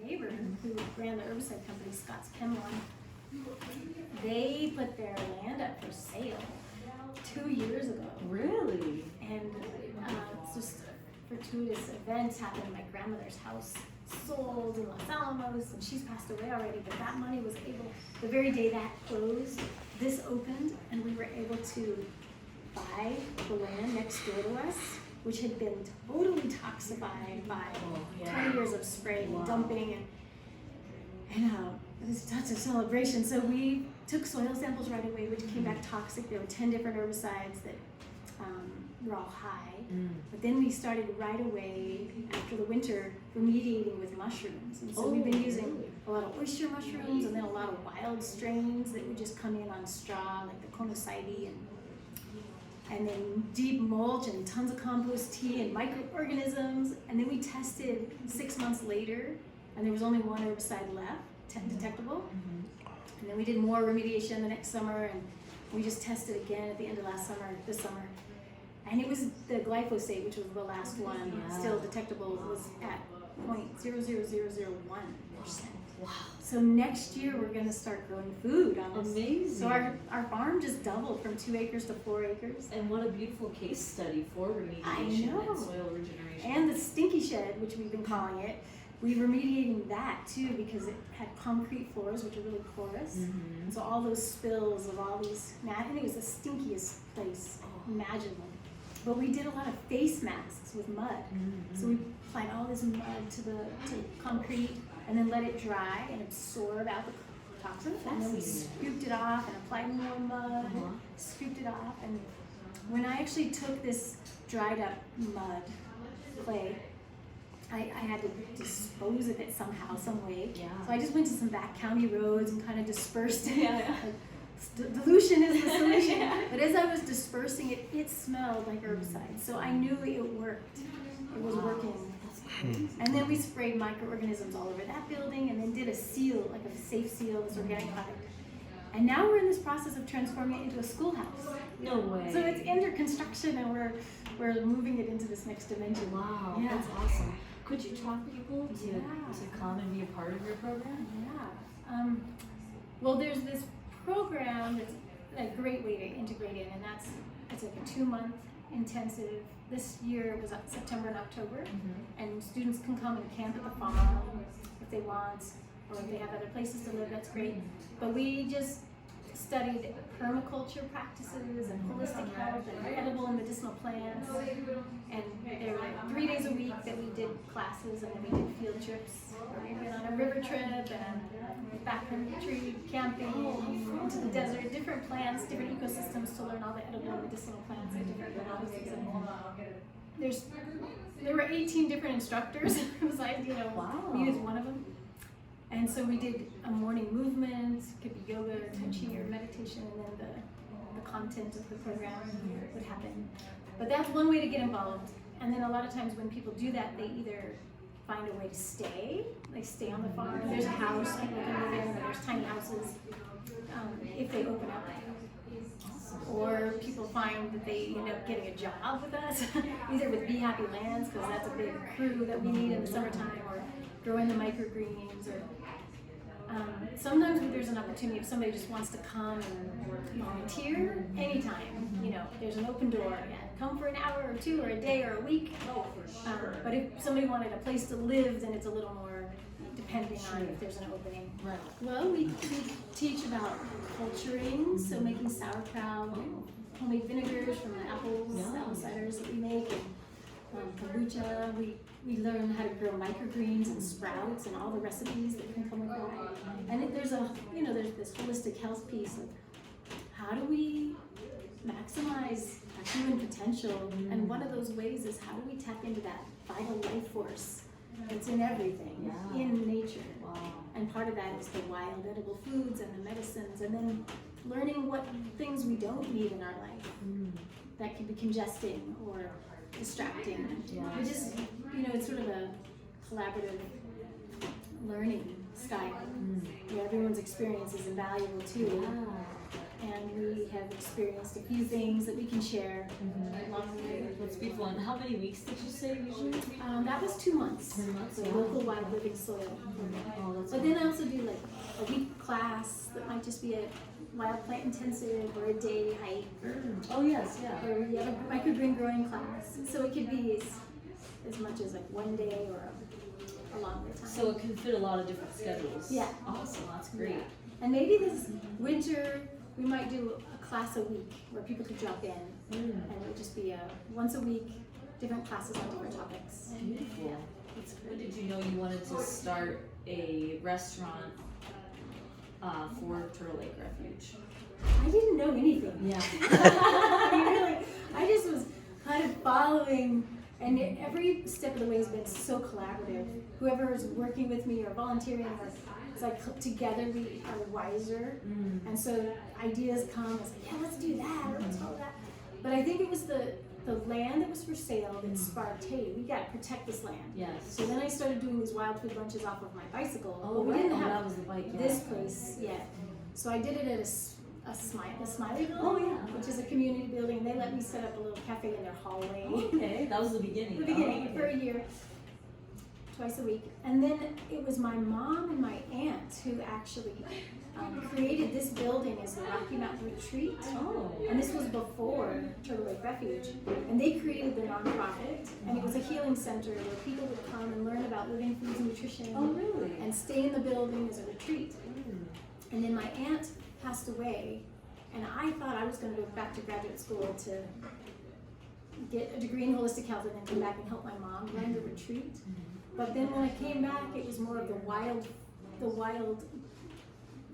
neighbor who ran the herbicide company, Scott's Chemlon, they put their land up for sale 2 years ago. Really? And it's just a fortuitous event happened. My grandmother's house sold in Los Alamos, and she's passed away already, but that money was able, the very day that closed, this opened, and we were able to buy the land next door to us, which had been totally toxified by 20 years of spraying and dumping, and it was such a celebration. So we took soil samples right away, which came back toxic. There were 10 different herbicides that were all high. But then we started right away after the winter remediating with mushrooms. And so we've been using a lot of oyster mushrooms and then a lot of wild strains that would just come in on straw, like the conocyte, and then deep mulch and tons of compost tea and microorganisms. And then we tested 6 months later, and there was only one herbicide left, detectable. And then we did more remediation the next summer, and we just tested again at the end of this summer. And it was the glyphosate, which was the last one, still detectable, was at 0.00001%. Wow. So next year we're going to start growing food on this. Amazing. So our farm just doubled from 2 acres to 4 acres. And what a beautiful case study for remediation and soil regeneration. And the stinky shed, which we've been calling it, we're remediating that too because it had concrete floors, which are really porous. And so all those spills of all these, I think it was the stinkiest place imaginable. But we did a lot of face masks with mud. So we applied all this mud to concrete and then let it dry and absorb out the toxins. And then we scooped it off and applied more mud, scooped it off. And when I actually took this dried up mud, clay, I had to dispose of it somehow, some way. So I just went to some back county roads and kind of dispersed it. Dilution is the solution. But as I was dispersing it, it smelled like herbicide. So I knew it worked. It was working. And then we sprayed microorganisms all over that building and then did a seal, like a safe seal, this organic product. And now we're in this process of transforming it into a schoolhouse. No way. So it's under construction and we're moving it into this next dimension. Wow, that's awesome. Could you talk people to come and be a part of your program? Well, there's this program that's a great way to integrate in, and it's like a 2-month intensive. This year it was September and October, and students can come and camp at the farm if they want, or if they have other places to live, that's great. But we just studied permaculture practices and holistic health and edible and medicinal plants, and there were 3 days a week that we did classes, and then we did field trips. We went on a river trip and backcountry camping into the desert, different plants, different ecosystems to learn all the edible and medicinal plants and different varieties. There were 18 different instructors besides, me as one of them. And so we did a morning movement, it could be yoga or tai chi or meditation, and then the content of the program would happen. But that's one way to get involved. And then a lot of times when people do that, they either find a way to stay, like stay on the farm. There's a house people can live in, or there's tiny houses if they open up. Or people find that they end up getting a job with us, either with Be Happy Lands, because that's a big crew that we need in the summertime, or growing the microgreens, or sometimes there's an opportunity if somebody just wants to come and volunteer anytime. There's an open door, and come for an hour or 2 or a day or a week. But if somebody wanted a place to live, then it's a little more depending on if there's an opening. Right. Well, we teach about culturing, so making sauerkraut, homemade vinegars from the apple ciders that we make, and kombucha. We learn how to grow microgreens and sprouts and all the recipes that can come with that. And there's this holistic health piece of how do we maximize our human potential, and one of those ways is how do we tap into that vital life force that's in everything, in nature. And part of that is the wild edible foods and the medicines, and then learning what things we don't need in our life that can be congesting or distracting. We just, it's sort of a collaborative learning style where everyone's experience is invaluable too. and we have experienced a few things that we can share along the way. That's beautiful. And how many weeks did you say usually? That was 2 months. 2 months, The yeah. local wild living soil. Oh, that's But then I also do like a week class that might just be a wild plant intensive or a day hike. Oh yes, yeah. Or you have a microgreen growing class. So it could be as much as like 1 day or a longer time. So it can fit a lot of different schedules. Yeah. Awesome, that's great. Yeah. And maybe this winter we might do a class a week where people could drop in, and it would just be a once a week, different classes on different topics. Beautiful. That's good. Did you know you wanted to start a restaurant for Turtle Lake Refuge? I didn't know anything. Yeah. I just was kind of following, and every step of the way has been so collaborative. Whoever is working with me or volunteering, it's like together we are wiser, and so ideas come. It's like, yeah, let's do that, or let's follow that. But I think it was the land that was for sale that sparked, hey, we got to protect this land. Yes. So then I started doing these wild food lunches off of my bicycle. Oh, but we right. didn't Oh, have that was the bike. Yeah. this place yet. So I did it at a Smiley Building, Oh, yeah. which is a community building, and they let me set up a little cafe in their hallway. Okay, that was the beginning. The beginning, Oh, for a year, twice a week. And then it was my mom and my aunt who actually created this building as the Rocky Mountain Retreat. Oh. And this was before Turtle Lake Refuge. And they created the nonprofit, and it was a healing center where people would come and learn about living foods and nutrition. Oh, really? And stay in the building as a retreat. And then my aunt passed away, and I thought I was going to go back to graduate school to get a degree in holistic health and then come back and help my mom run the retreat. But then when I came back, it was more of the wild,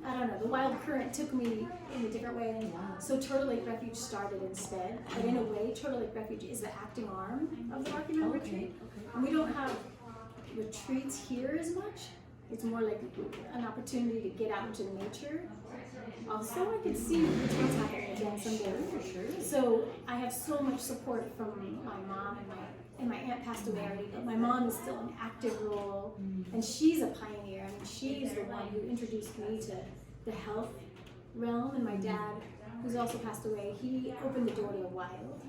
I don't know, the wild current took me in a different way. And so Turtle Lake Refuge started instead. But in a way, Turtle Lake Refuge is the acting arm of the Rocky Mountain Retreat. And we don't have retreats here as much. It's more like an opportunity to get out into nature. Also, I could see retreats happening again someday. For sure. So I have so much support from my mom, and my aunt passed away already, but my mom is still an active role, and she's a pioneer. I mean, she's the one who introduced me to the health realm, and my dad, who's also passed away, he opened the door to the wild.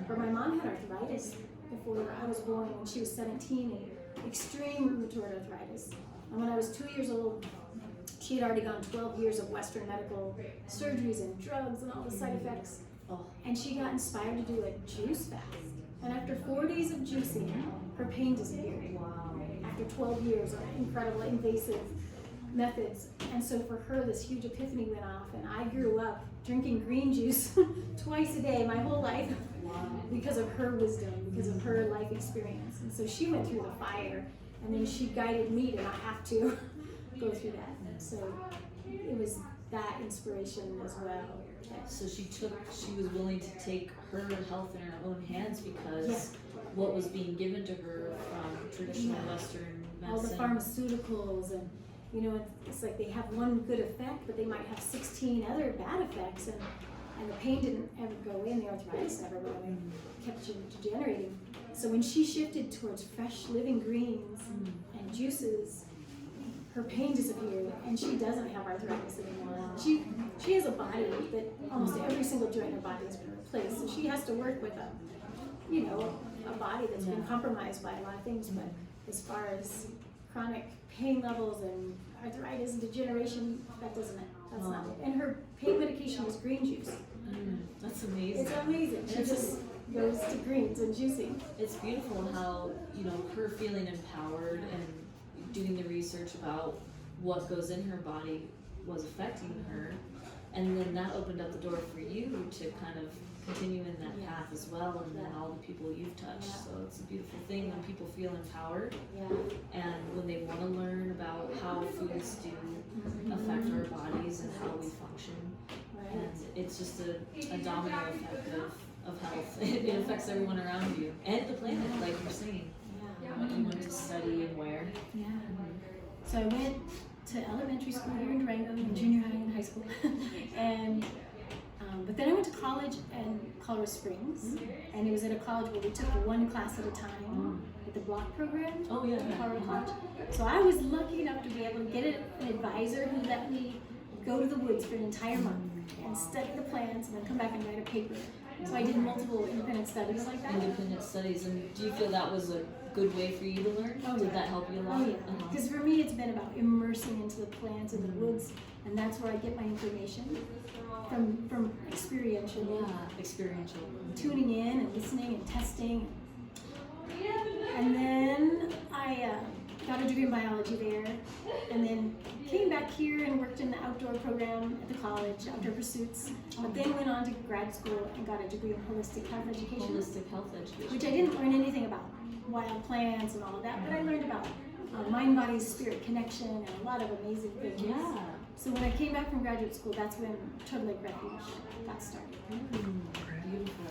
But my mom had arthritis before I was born when she was 17, and extreme rheumatoid arthritis. And when I was 2 years old, she had already gone 12 years of Western medical surgeries and drugs and all the side effects. And she got inspired to do a juice fast. And after 4 days of juicing, her pain disappeared. Wow. After 12 years of incredible invasive methods. And so for her, this huge epiphany went off, and I grew up drinking green juice twice a day my whole life because of her wisdom, because of her life experience. And so she went through the fire, and then she guided me to not have to go through that. So it was that inspiration as well. So she was willing to take her health in her own hands because what was being given to her from traditional Western medicine. All the pharmaceuticals, and you know, it's like they have one good effect, but they might have 16 other bad effects, and the pain didn't ever go in, the arthritis never went away, kept degenerating. So when she shifted towards fresh living greens and juices, her pain disappeared, and she doesn't have arthritis anymore. She has a body that almost every single joint in her body has been replaced, so she has to work with a body that's been compromised by a lot of things. But as far as chronic pain levels and arthritis and degeneration, that's not it. And her pain medication is green juice. That's amazing. It's amazing. She just goes to greens and juicing. It's beautiful how, her feeling empowered and doing the research about what goes in her body was affecting her, and then that opened up the door for you to kind of continue in that path as well, and then all the people you've touched. So it's a beautiful thing when people feel empowered, and when they want to learn about how foods do affect our bodies and how we function. And it's just a domino effect of health. It affects everyone around you and the planet, like you're saying. What you went to study and where. So I went to elementary school here in Durango, and junior high and high school, and but then I went to college in Colorado Springs, and it was at a college where we took one class at a time with the block program. Oh yeah. Colorado College. So I was lucky enough to be able to get an advisor who let me go to the woods for an entire month and study the plants and then come back and write a paper. So I did multiple independent studies like that. Independent studies, and do you feel that was a good way for you to learn? Oh, Did yeah. that help you a lot? Oh yeah, because for me it's been about immersing into the plants and the woods, and that's where I get my information from experiential. Yeah, experiential. Tuning in and listening and testing. And then I got a degree in biology there, and then came back here and worked in the outdoor program at the college, Outdoor Pursuits, but then went on to grad school and got a degree in holistic health education. Holistic health education. Which I didn't learn anything about wild plants and all of that, but I learned about mind, body, spirit connection and a lot of amazing things. Yeah. So when I came back from graduate school, that's when Total Lake Refuge got started. Beautiful.